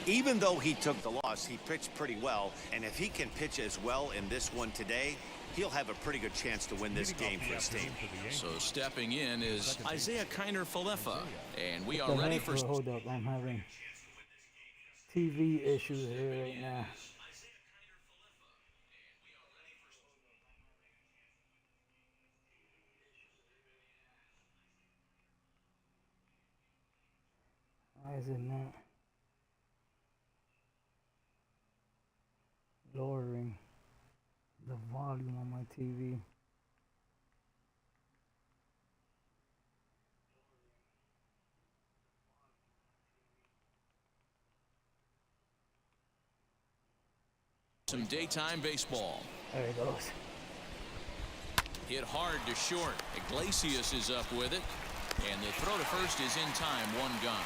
Even though he took the loss, he pitched pretty well. And if he can pitch as well in this one today, he'll have a pretty good chance to win this game for his team. So stepping in is Isaiah Kiner-Falefa. And we are ready for... Hold up, I'm having TV issues here right now. Why is it not lowering the volume on my TV? Some daytime baseball. There it goes. Hit hard to short. Iglesias is up with it. And the throw to first is in time. One gone.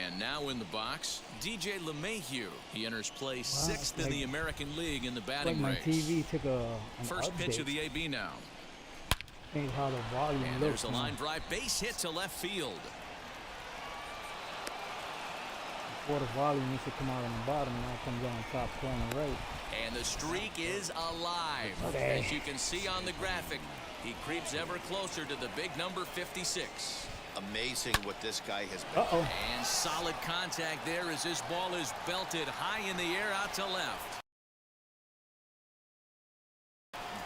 And now in the box, DJ LeMahieu. He enters play sixth in the American League in the batting my race. TV took an First update. pitch of the AB now. Change how the volume And looks there's a now. line drive, base hit to left field. Before the volume used to come out on the bottom, now it comes on the top corner right. And the streak is alive. Okay. As you can see on the graphic, he creeps ever closer to the big number 56. Amazing what this guy has been. Uh-oh. And solid contact there as this ball is belted high in the air out to left.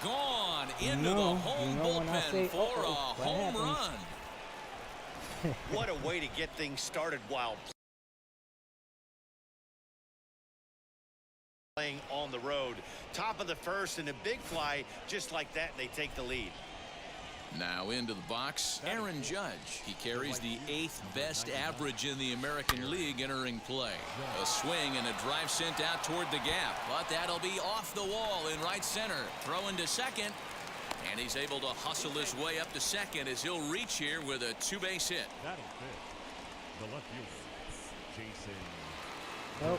Gone into the home bullpen for a home run. What a way to get things started while playing on the road. Top of the first and a big fly just like that, they take the lead. Now into the box, Aaron Judge. He carries the 8th best average in the American League entering play. A swing and a drive sent out toward the gap, but that'll be off the wall in right center. Throwing to second, and he's able to hustle his way up to second as he'll reach here with a 2-base hit. That'll fit. The left fielder, Jason. Nope.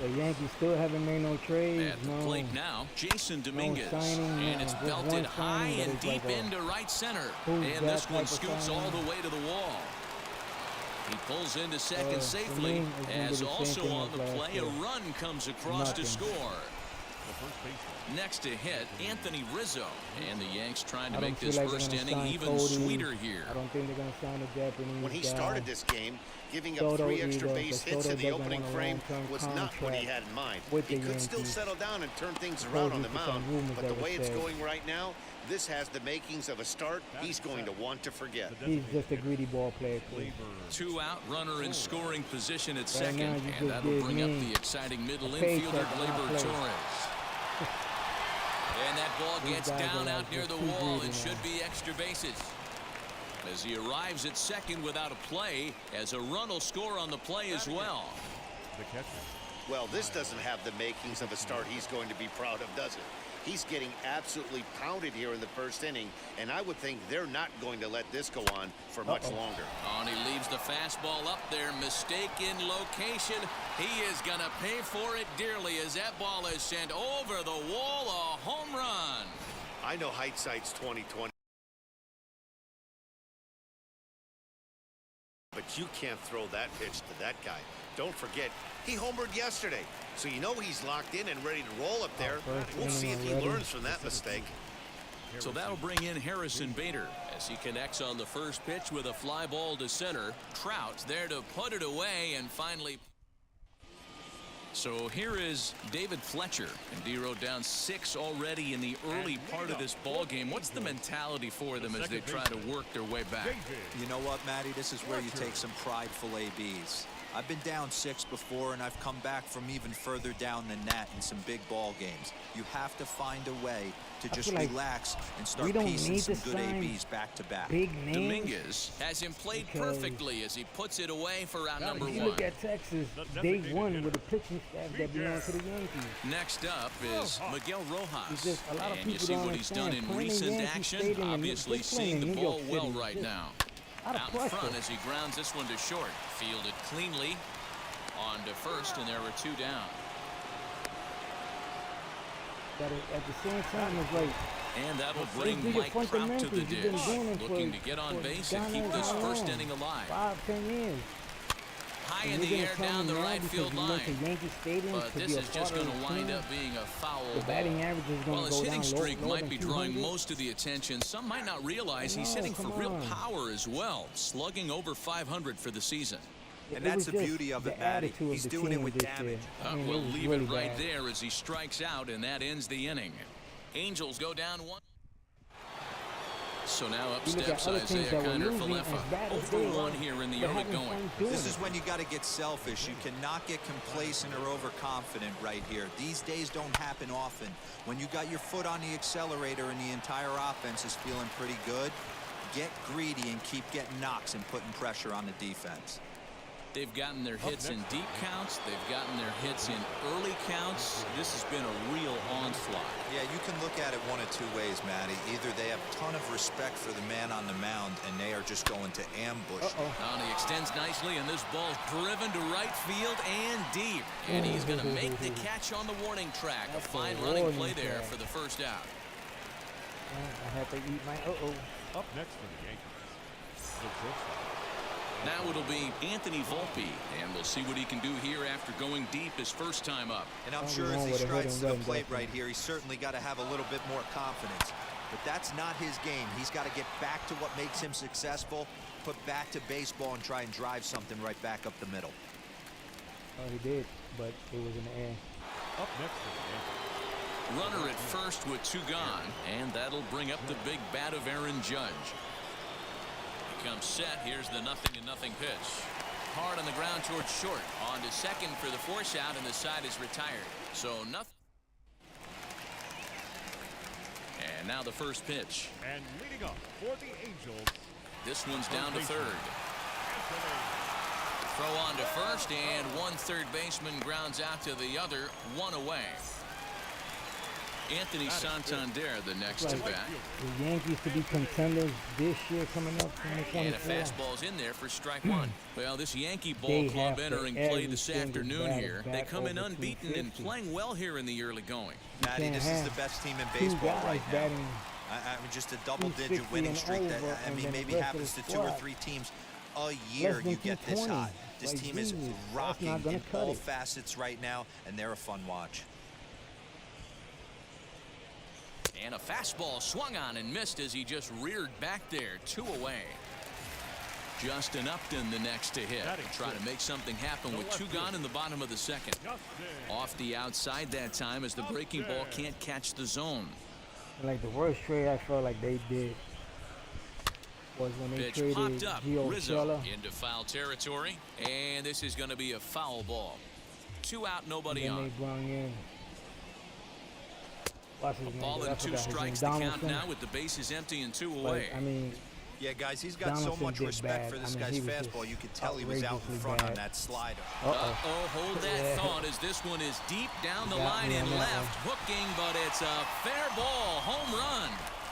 The Yankees still haven't made no trades. At the plate now, Jason Dominguez. signing, and it's just belted one high signing, and but deep it's like into right center. who's And that this one type of scoots all signing? the way to the wall. He pulls into second to safely me, it's gonna be as the same also thing on as the last play year. a run comes across to Nothing. score. The first baseman. Next to hit, Anthony Rizzo. And the Yanks trying to I don't make feel this like they're first gonna inning sign even Cody. sweeter here. I don't think they're going to sign a Japanese When he guy. started this game, giving up Soto 3 extra either, base but hits Soto in the doesn't opening want a frame long-term was not what he contract had in mind. with He the could still Yankees. settle down and turn things around on the Supposedly mound, some rumors but the that way would it's say- going right now, this has the makings of a start he's going to want to forget. He's just a greedy ball player. Two out, runner in scoring position at Right second, now, you and just that'll give bring up me the exciting middle a paycheck infielder, for my Gleyber play. Torres. And that ball These gets guys are down like out near just the too wall greedy and now. should be extra bases. As he arrives at second without a play, as a run will score on the play as well. The catcher. Well, this doesn't have the makings of a start he's going to be proud of, does it? He's getting absolutely pounded here in the first inning, and I would think they're not going to let this go on for much longer. Oh, and he leaves the fastball up there. Mistaken location. He is going to pay for it dearly as that ball is sent over the wall. A home run. I know hindsight's 20/20, but you can't throw that pitch to that guy. Don't forget, he homered yesterday, so you know he's locked in and ready to roll up there. We'll see if he learns from that mistake. So that'll bring in Harrison Bader as he connects on the first pitch with a fly ball to center. Trout's there to put it away and finally. So here is David Fletcher, and D wrote down 6 already in the early part of this ball game. What's the mentality for them as they try to work their way back? You know what, Matty? This is where you take some prideful ABs. I've been down 6 before, and I've come back from even further down than that in some big ball games. You have to find a way to just like relax and start we don't piecing need some to good sign ABs back to back. big names. Dominguez has him played Because perfectly as he puts it away for round number If you 1. look at Texas, they won with a pitching staff that belongs to the Yankees. Next up is Miguel It's Rojas. just a lot of And you people see don't what he's done understand. in Playing recent Yankee action. Stadium and Obviously just playing seeing the in New ball York well City, right just now. out of Out in pressure. front as he grounds this one to short. Fielded cleanly on to first, and there were 2 down. But at the same time, it's like And that'll Just bring do your Mike Trout to the fundamentals. You've been dish. doing it Looking for- to get on for base and God keep knows this how first long. inning alive. 5-10 years. High And in you're the gonna air tell down me the now right because field you went to line. Yankee Stadium But to this be a is just part going of to the wind team. up being a foul The ball. batting average is Well, going to his go hitting down streak lower might than be drawing 200. most of the attention. Some might not realize he's No, hitting for come real on. power as well, slugging over 500 for the season. And It that's was the just beauty of the it, Matty. attitude of He's the doing it team with this year. damage. I mean, We'll it was leave really it right bad. there as he strikes out, and that ends the inning. Angels go down 1. So now up You look at steps other teams Isaiah that were Kiner losing as Falefa. bad as 0 they for were. 1 here in the They're early having going. fun doing This is it. when you got to get selfish. You cannot get complacent or overconfident right here. These days don't happen often. When you got your foot on the accelerator and the entire offense is feeling pretty good, get greedy and keep getting knocks and putting pressure on the defense. They've gotten their hits in deep counts. They've gotten their hits in early counts. This has been a real onslaught. Yeah, you can look at it one of two ways, Matty. Either they have a ton of respect for the man on the mound and they are just going to ambush. Now he extends nicely, and this ball's driven to right field and deep. And he's going to make the catch on the warning track. A That's a fine running warning play there track. for the first out. I have to eat my Up next for the Yankees, the shortstop. Now it'll be Anthony Volpe, and we'll see what he can do here after going deep his first time up. And I'm Don't sure be as wrong he with a hit strides and to the run, plate definitely. right here, he's certainly got to have a little bit more confidence. But that's not his game. He's got to get back to what makes him successful, put back to baseball, and try and drive something right back up the middle. Oh, he did, but it was in the air. Up next for the Yankees. Runner at first with 2 gone, and that'll bring up the big bat of Aaron Judge. He comes set. Here's the 0-0 pitch. Hard on the ground towards short. On to second for the force out, and the side is retired. So nothing. And now the first pitch. And leading up for the Angels, This one's down to third. Throw on to first, and one third baseman grounds out to the other, 1 away. Anthony Santander, the next to bat. The Yankees to be contenders this year coming up, And a 2024. fastball's in there for strike 1. Well, this Yankee ball They club have to entering play this every single afternoon batter here. They back come in over unbeaten and 250. playing well here in the early going. Matty, can't this is have the best team in 2 baseball guys right now. batting I mean, just a double-digit 260 winning and streak that, over, I and mean, then maybe the rest happens of to the 2 or squad. 3 teams a year. than You get this 220. hot. This Like, team is Jesus, that's rocking not gonna in cut all it. facets right now, and they're a fun watch. And a fastball swung on and missed as he just reared back there, 2 away. Justin Upton the next to hit. Try to make something happen with 2 gone in the bottom of the second. Off the outside that time as the breaking ball can't catch the zone. Like the worst trade I felt like they did was when they Pitch traded popped up. Gio Rizzo Urshela. into foul territory. And this is going to be a foul ball. 2 out, nobody Then they on. brought in what's his name? Ball I and 2 forgot his name. strikes. The count Donaldson. now with the bases empty and 2 away. Like, I mean, Yeah, guys, he's got so Donaldson much did respect bad. for I this mean, guy's he was fastball. just You could tell he was out in outrageously front on bad. that slider. Hold that Yeah. thought as this one is deep down the Got line me and on that left. Hooking, but it's a fair ball. Home run.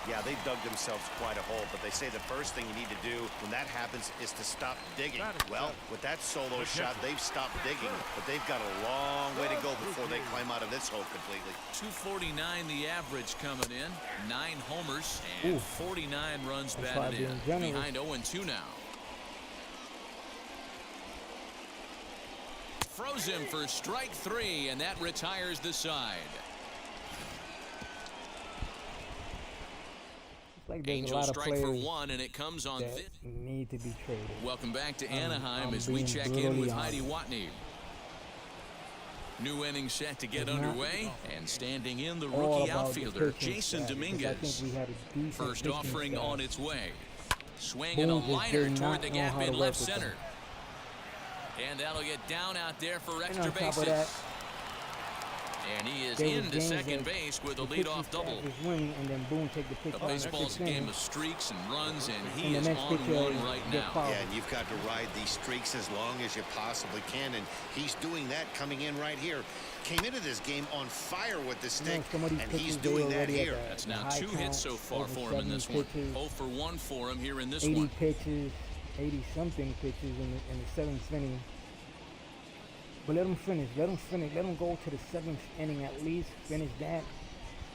Yeah, they dug themselves quite a hole, but they say the first thing you need to do when that happens is to stop digging. Well, with that solo shot, they've stopped digging, but they've got a long way to go before they climb out of this hole completely. 249 the average coming in. 9 homers and Ooh. 49 runs That's batted being in. generous. Behind 0-2 now. Throws him for strike 3, and that retires the side. it's like there's a Angels lot of strike for players 1, and it comes on that this. need to be traded. Welcome back to Anaheim I'm as we being check in brutally with honest. Heidi Watney. New inning set to get It's not underway, and standing in the All rookie about the outfielder pitching Jason staff, because I Dominguez. think we had a decent First pitching offering staff. on its way. Swing and a Boone just liner did toward not the know gap how to in work left with them. center. And that'll get down out there for And extra on top of bases. that, And he is there was into games second that base with a the pitching leadoff staff double. is winning, and then Boone take the pitch But off baseball's a the game center. of streaks and runs, and And he the is next on pitcher one is right get now. fouled. Yeah, and you've got to ride these streaks as long as you possibly can, and he's doing that coming in right here. Came into this game on fire with the stick, some of these and he's pitches, they doing that already at here. the- That's the now high 2 hits count, so far over for him in 70 this one. pitches, 0 for 1 for him here in this 80 one. pitches, 80-something pitches in the 7th inning. But let him finish. Let him finish. Let him go to the 7th inning at least. Finish that.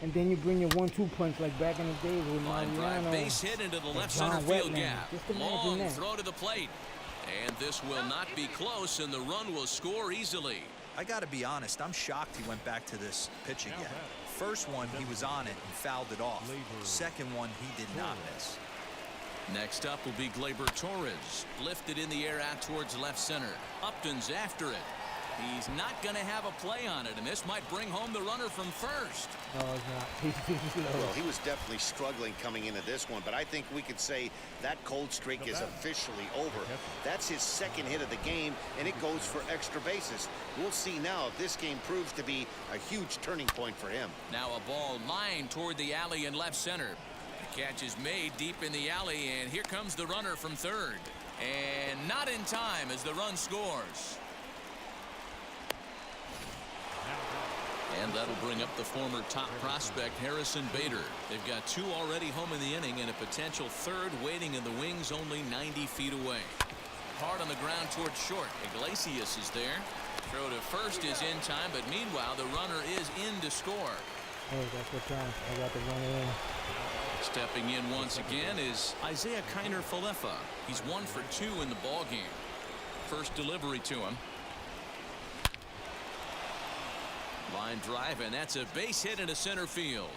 And then you bring your 1-2 punch like back in the days with Line drive Mariano. base hit into the left John center field Wetland. gap. Just imagine Long that. throw to the plate. And this will not be close, and the run will score easily. I got to be honest, I'm shocked he went back to this pitch again. First one, he was on it and fouled it off. Second one, he did not miss. Next up will be Gleyber Torres. Lifted in the air out towards left center. Upton's after it. He's not going to have a play on it, and this might bring home the runner from first. No, it's not. Well, he was definitely struggling coming into this one, but I think we could say that cold streak is officially over. That's his second hit of the game, and it goes for extra bases. We'll see now if this game proves to be a huge turning point for him. Now a ball lined toward the alley in left center. The catch is made deep in the alley, and here comes the runner from third. And not in time as the run scores. And that'll bring up the former top prospect, Harrison Bader. They've got 2 already home in the inning and a potential third waiting in the wings only 90 feet away. Hard on the ground towards short. Iglesias is there. Throw to first is in time, but meanwhile, the runner is in to score. Hey, that's what time. I got the runner in. Stepping in once again is Isaiah Kiner-Falefa. He's 1 for 2 in the ball game. First delivery to him. Line drive, and that's a base hit into center field.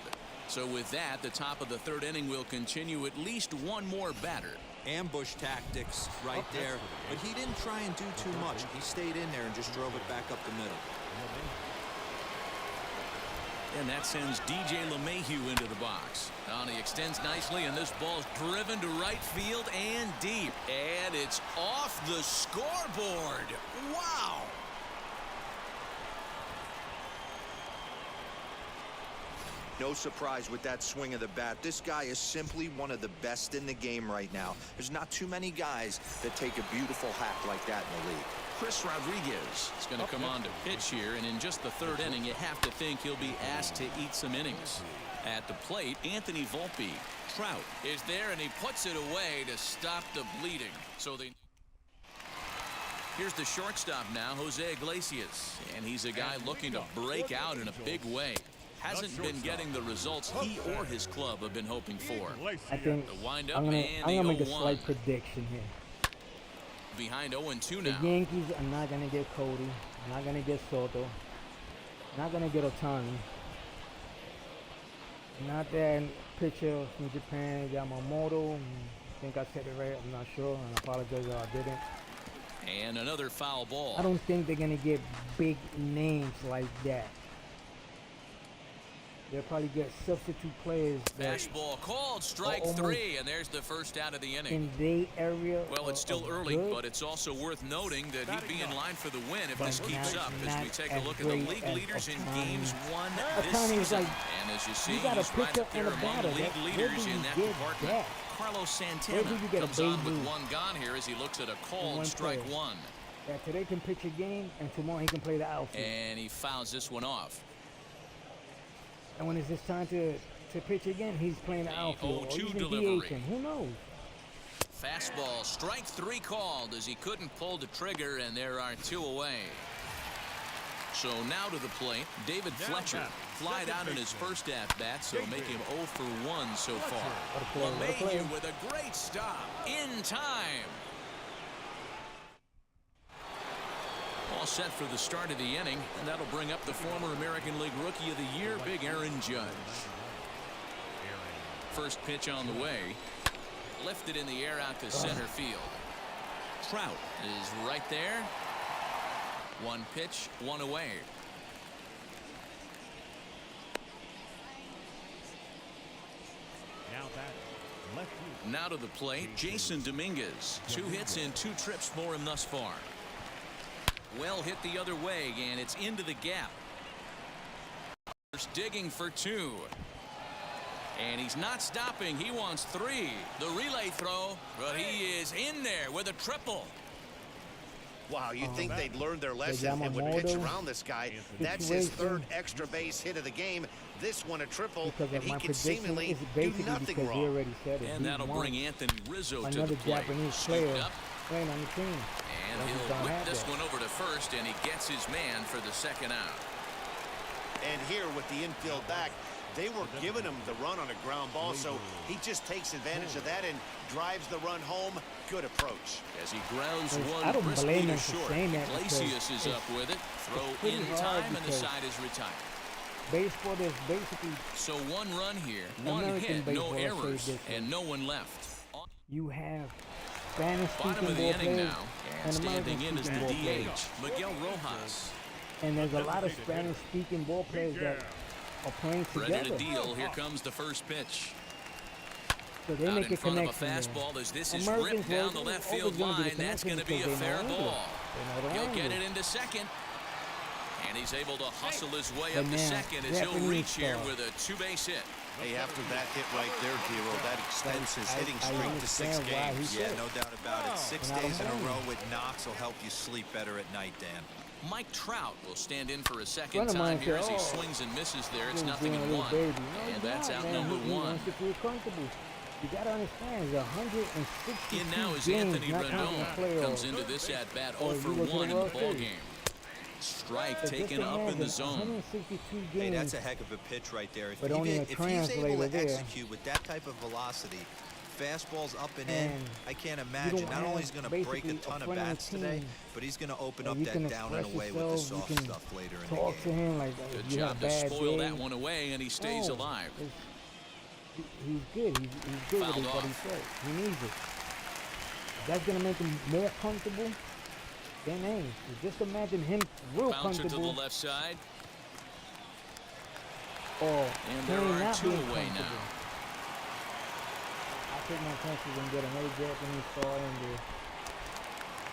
So with that, the top of the third inning will continue at least one more batter. Ambush tactics right there, but he didn't try and do too much. He stayed in there and just drove it back up the middle. And that sends DJ LeMahieu into the box. He extends nicely, and this ball's driven to right field and deep. And it's off the scoreboard. Wow! No surprise with that swing of the bat. This guy is simply one of the best in the game right now. There's not too many guys that take a beautiful hack like that in the league. Chris Rodriguez is going to come on to pitch here, and in just the third inning, you have to think he'll be asked to eat some innings. At the plate, Anthony Volpe. Trout is there, and he puts it away to stop the bleeding. So here's the shortstop now, Jose Iglesias, and he's a guy looking to break out in a big way. Hasn't been getting the results he or his club have been hoping for. I think The windup I'm and gonna make a the 0-1. slight prediction here. Behind 0-2 The now. Yankees are not gonna get Cody, not gonna get Soto, not gonna get Otani. Not that pitcher from Japan, Yamamoto. I think I said it right. I'm not sure, and I apologize if I didn't. And another foul ball. I don't think they're gonna get big names like that. They'll probably get substitute players that Fastball called, strike almost 3, and there's the first out of the inning. in their area. Well, it's still are early, good. but it's also worth noting that he'd be in line for the win if this But keeps not- up as we not take a as look at the great league as leaders in Ohtani. games won this Ohtani is season. like, And as you see, you got a he's right pitcher up there and a among batter. league Where leaders do in you that get department. that? Carlos Where Santana do you get a comes on Babe with Ruth? one gone here as he looks at a one called strike player? 1. That today can pitch a game, and tomorrow he can play the outfield. And he fouls this one off. And when it's his time to pitch again, he's playing the The outfield. Or 0-2 even delivery. DHing. Who knows? Fastball, strike 3 called as he couldn't pull the trigger, and there are 2 away. So now to the plate, David Fletcher. Flied out in his first at-bat, so make him 0 for 1 so far. What a play, what a play. LeMahieu with a great stop in time. All set for the start of the inning, and that'll bring up the former American League Rookie of the Year, Big Aaron Judge. First pitch on the way. Lifted in the air out to center field. Trout is right there. 1 pitch, 1 away. Now that left field. Now to the plate, Jason Dominguez. 2 hits and 2 trips for him thus far. Well hit the other way, and it's into the gap. Digging for 2. And he's not stopping. He wants 3. The relay throw, but he is in there with a triple. Wow, you'd think they'd learned their lesson and would pitch around this guy. That's his third extra base hit of the game. This one a triple, Because and of he my can prediction seemingly is do basically nothing because he wrong. already said it. And He that'll wants bring Anthony Rizzo to another the plate. Japanese Scooped player up, playing on the team. and Like he's he'll done whip that this yet. one over to first, and he gets his man for the second out. And here with the infield back, They were giving him the run on a ground ball, so he just takes advantage of that and drives the run home. Good approach. As he grounds I one don't briskly blame to him for short. saying that Iglesias because is up with it. Throw pretty in hard time, and the because side is retired. Baseball is basically So one run here, one American hit, no baseball errors, says this and no one left. you have Spanish Bottom speaking of the ball inning players now, and and standing in is American the speaking ball players. DH, Miguel Rojas. And there's a lot of Spanish speaking ball players that are playing Ready to together. deal. Here comes the first pitch. So they Out make in a front of a connection there. fastball as this is Americans ripped down the always left gonna field be the line. That's connection going to be a because they fair know ball. English. They know the He'll get language. it into second. And he's able to hustle his way But up to now, second as he'll Japanese reach here style. with a two-base hit. Hey, after that hit right there, Giro, that extends his hitting I streak to 6 understand why games. he Yeah, said no doubt about it. 6 And I don't days in a blame row him. with knocks will help you sleep better at night, Dan. Mike Trout will stand in for a second Friend of time mine here said, as he "Oh, swings and misses there. It's He's nothing being a in little one. baby. No, And he's that's not, out man. number He one. wants to feel comfortable. You gotta understand, it's 162 In now is games, Anthony not counting Rendon. playoffs. Comes into this at-bat Or 0 you for go to the 1 in the World ball Series. game. Strike But just taken up in the imagine zone. 162 games. Hey, that's a heck of a pitch right there. But only a If he's translator able to there. execute with that type of velocity, fastballs up and in, And I can't you imagine. don't Not only have is he going to break a basically ton of friend on bats the today, team. but he's going to open And up you that can down and express away with the yourself, you soft can stuff later in the talk to game. him like Good you job have to a bad spoil day. that one away, and he stays No, alive. He's good. He's good Fouled with it, but he off. said he needs it. That's gonna make him more comfortable. Then hey, just imagine him real Bouncer to the comfortable left side. or And there playing are not two being away now. comfortable. I take my chances and get another Japanese star in there.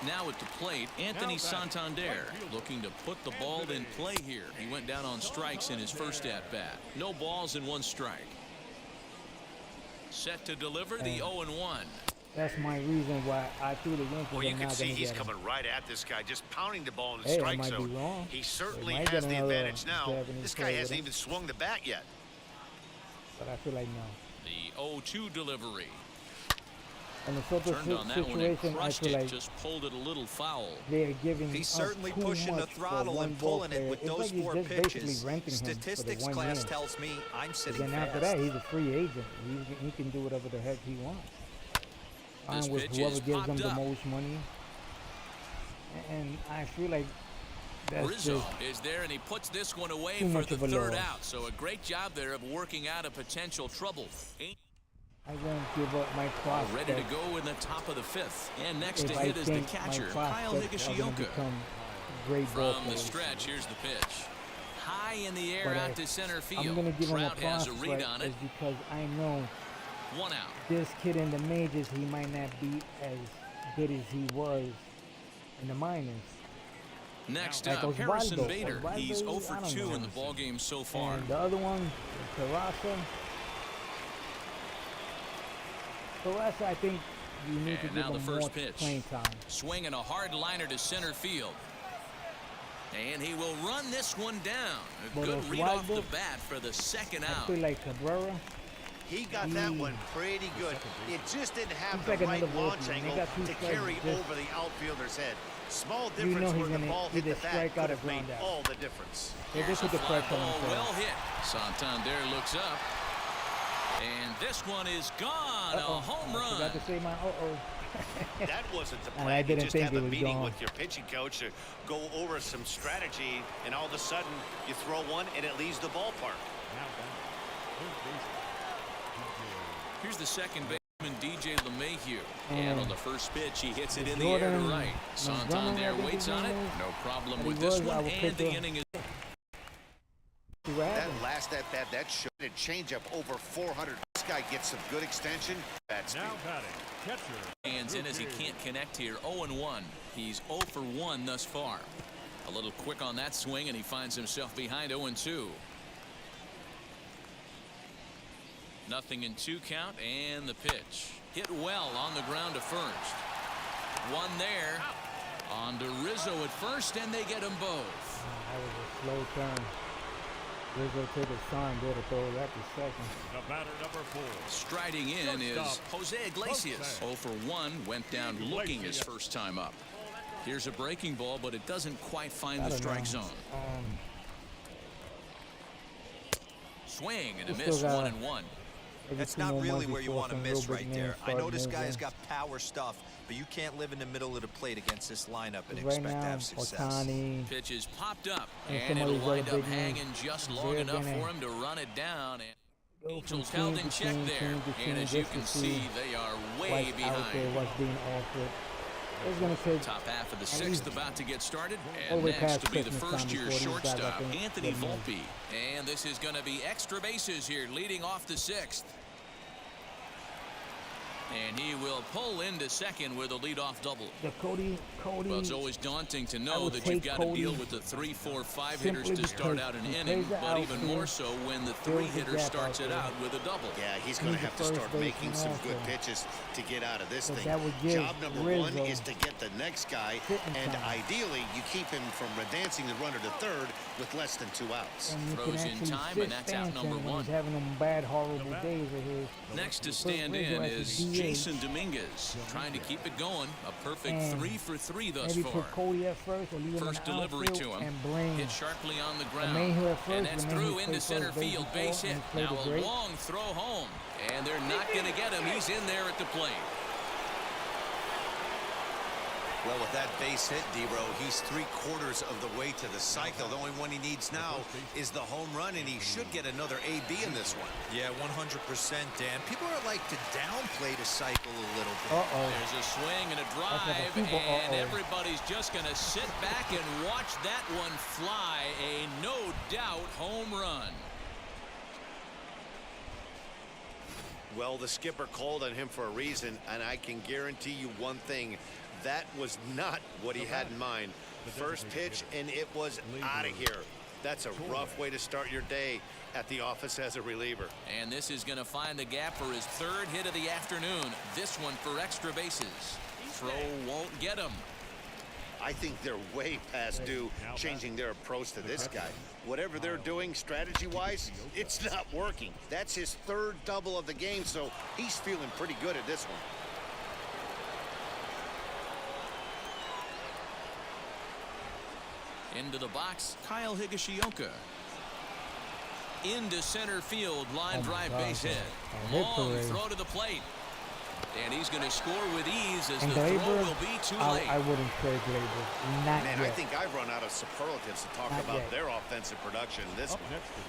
Now at the plate, Anthony Santander looking to put the ball in play here. He went down on strikes in his first at-bat. No balls and 1 strike. Set to deliver the 0-1. That's my reason why I threw the win for Well, you them can not see gonna he's get him. coming right at this guy, just pounding the ball in the Hey, I strike might be zone. wrong. He They certainly might has get the another advantage now. Japanese This guy player hasn't with even swung the bat yet. But I feel like no. The 0-2 delivery. In the sort of Turned on that one and situation, I crushed feel it. like Just pulled it a little foul. they're giving He's us certainly too pushing the much for throttle one and ball pulling it player. with It's those like he's 4 just pitches. basically renting him for the Statistics 1 class year. tells me I'm But sitting then after fast. that, he's a free agent. He can do whatever the heck he wants. This Fine with pitch whoever is gives him popped the up. most money. And I feel like that's Rizzo just is there, and he puts this one away too for much the of a third loss. out. So a great job there of working out a potential trouble. I won't give up my prospects. Ready to go in the top of the 5th. And next if to I hit is the think catcher, my Kyle prospects are gonna Higashioka. become great ball From the players. stretch, here's the pitch. High in the air But out if to center I'm field. gonna give him a Trout has a prospect read on it. is because I know 1 out. this kid in the majors, he might not be as good as he was in the minors. Next Like up, Harrison Osvaldo. Bader. Osvaldo, He's 0 I for don't 2 know. in the ballgame so far. And the other one, Terrasa. Terrasa, I think you need to And give now the him more first pitch. playing time. Swinging a hard liner to center field. And he will run this one down. A But good read off the Osvaldo, bat for the second I out. feel like Cabrera. He got that one pretty good. It just didn't have He's the like right another launch Wilson. They angle got two to strikes, carry just- over the outfielder's head. Small You difference know he's where the gonna ball hit the either bat strike could out or have made ground out. all the difference. They just hit the Fly press on ball himself. well hit. Santander looks up. And this one is gone. A home I forgot run. to say my That wasn't the And plan. I You didn't just think have it a was meeting gone. with your pitching coach to go over some strategy, and all of a sudden you throw one and it leaves the ballpark. Here's the second baseman, DJ LeMahieu. And on the first pitch, he hits it in the Jordan air to right. Montgomery, Santander I think waits his on it. name is. No problem But with he this was, I one. would And pick the the- inning is That last at bat, that shot a changeup over 400. This guy gets some good extension. Bad speed. Now batting, catcher. hands in as he can't connect here. 0-1. He's 0 for 1 thus far. A little quick on that swing, and he finds himself behind 0-2. Nothing in 2 count, and the pitch. Hit well on the ground to first. One there. On to Rizzo at first, and they get them both. That was a slow turn. Rizzo to the sign there to throw that to second. The batter number 4. Striding in is Jose Iglesias. 0 for 1, went down looking his first time up. Here's a breaking ball, but it doesn't quite find I the don't strike know. zone. Swing and a He miss, still got 1-1. maybe That's 2 not more really months where you before want to some miss real big right there. names I know start this guy has moving. got power stuff, but you can't live in the middle of the plate against this lineup and Right expect to now, have success. Otani, Pitch is popped up, and and some it'll of these wind other up big names, hanging just long they're enough gonna for him to run it down. And go from Angels held team in to check team, there, team to and team as you just can to see, they are way what's out there, behind. what's being offered. It's going to take Top half of the at sixth least about to get started, all and the way next past to be the Christmas time first-year before these guys, I shortstop, think, Anthony get moved. Volpe. And this is going to be extra bases here, leading off the sixth. And he will pull into second with a leadoff double. The Cody. Well, it's always daunting to I know would that you've take got to Cody deal with the 3, 4, 5 hitters simply to start because out an he inning, plays the but even outfield, more so when the fills the 3-hitter gap starts out it there. out with a double. Yeah, he's going to He's have the to first start making baseman some good also. pitches to get out of this But thing. that would give Job number one Rizzo is to get the next guy, hitting and time. ideally, you keep him from advancing the runner to third with less than 2 outs. And you Throws can in actually time, sit and that's out Stanton number when one. he's having them bad, horrible days of his. Next to First stand Rizzo in as is the DH. Jason Dominguez, trying to keep it going. A perfect And 3 for 3 thus Maybe far. put Cody at first or leave him First in the delivery outfield to him. and blame Hit sharply on the Mayhew ground. at first, And that's Mayhew through played into first center base field. before, Base and hit. he played Now it a great. long throw home. And they're not going to get him. He's in there at the plate. Well, with that base hit, D-Row, he's 3/4 of the way to the cycle. The only one he needs now is the home run, and he should get another AB in this one. Yeah, 100%, Dan. People are like to downplay the cycle a little bit. Uh-oh. There's a swing and a like a drive, super and uh-oh. everybody's just going to sit back and watch that one fly. A no-doubt home run. Well, the skipper called on him for a reason, and I can guarantee you one thing. That was not what he had in mind. First pitch, and it was out of here. That's a rough way to start your day at the office as a reliever. And this is going to find the gap for his third hit of the afternoon. This one for extra bases. Throw won't get him. I think they're way past due changing their approach to this guy. Whatever they're doing strategy-wise, it's not working. That's his third double of the game, so he's feeling pretty good at this one. Into the box, Kyle Higashioka. Into center field, line drive base hit. Long throw to the plate. And he's going to score with ease as And the throw Glaber, will be too late. I wouldn't trade Glaber. Not Man, yet. I think I've run out of superlatives to talk Not about yet. their offensive production in this one.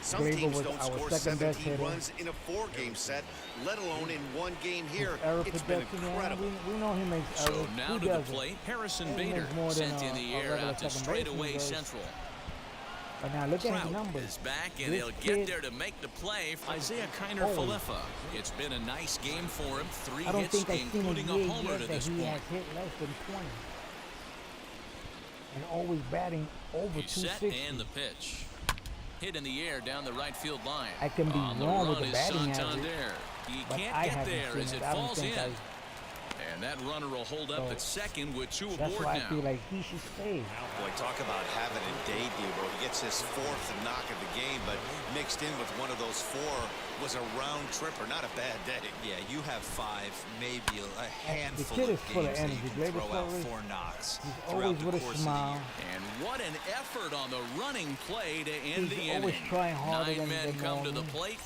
Some Glaber teams was don't our score second best 17 hitter. runs in a 4-game set, let alone in one game here. Error It's been protection, man, incredible. we know he makes So errors. now Who to the doesn't? plate, Harrison He Bader makes more than sent in the a air regular out to second baseman straightaway does. central. But now look at his Trout numbers. is back, and This he'll get kid- there to make the play. Isaiah Holy. Kiner-Falefa. It's been a nice game for him. 3 I don't hits, think I've seen a including year a homer yet to that this he point. has hit less than 20. And always batting over He's set 260. and the pitch. Hit in the air down the right field line. I can be On the wrong with run the is batting Santander. average, He but can't I get haven't there seen as it I don't falls think in. And that runner will hold up So, at second with 2 That's aboard why I now. feel like he should stay. Boy, talk about having a day, D-Row. He gets his 4th knock of the game, but mixed in with one of those 4 was a round tripper. Not a bad day. Yeah, you have 5, maybe a handful kid of is full of games that you energy. can Glaber throw out Torres, 4 knocks He's throughout always the with a course of the smile. year. And what an effort on the running play to end He's the always inning. trying harder 9 than men come to the normal. plate.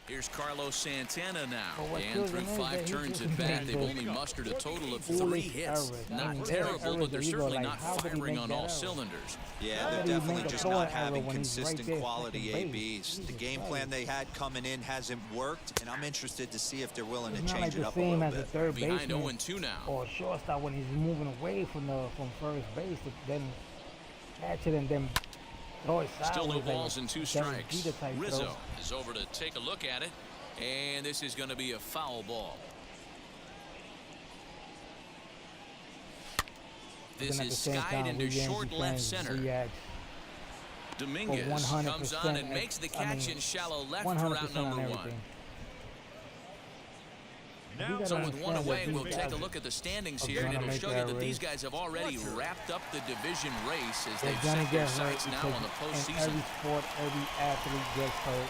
Here's Carlos Santana now. But what And kills through him is 5 that he turns just at bat, makes they've those only mustered a total of 3 foolish hits. errors. I Not mean, terrible, errors but they're that you go certainly like, not how did he firing make on that all error? cylinders. Yeah, How they're did he definitely make a just throwing not error having when he's right consistent there quality second base? ABs. The Jesus game Christ. plan they had coming in hasn't worked, and I'm interested to see if they're willing to It's not like change it the up a same little as a bit. third Behind baseman 0-2 now. or shortstop when he's moving away from first base to then catch it and then throw it sideways. Still no like balls a and 2 Derek strikes. Jeter type Rizzo throw. is over to take a look at it. And this is going to be a foul ball. This Then at the is same skied time, into we Yankee short left fans center. react Dominguez for 100% comes on and makes the catch in shallow left for 100% out number on 1. everything. Now, So with one understand away, that we'll these take a guys look at the standings are here, and gonna it'll make show you that that these race. guys have already wrapped up the division race as They're they've gonna set their get hurt sights now because on the in postseason. every sport, every athlete gets hurt.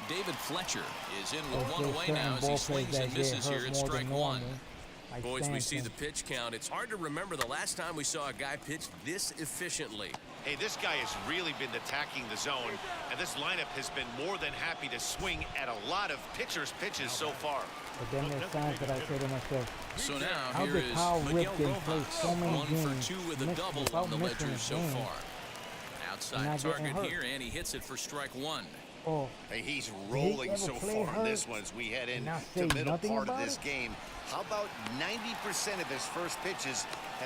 David Fletcher is in with There's one away certain now as he ball players swings that and get misses hurt here at more than strike 1. normal. Boys, we stand see him. the pitch count. It's hard to remember the last time we saw a guy pitch this efficiently. Hey, this guy has really been attacking the zone, and this lineup has been more than happy to swing at a lot of pitchers' pitches so far. But then there's times that I say to myself, So now how here did is Kyle Miguel Ripken play Rojas, so many 1 games for 2 with a double without on the missing ledger a so game far. and Outside not getting target hurt? here, and he hits it for strike 1. oh, Hey, he's he rolling ever so play far in this hurt one as we head and in not to say middle nothing part of about this it? game. How about 90% of his first pitches have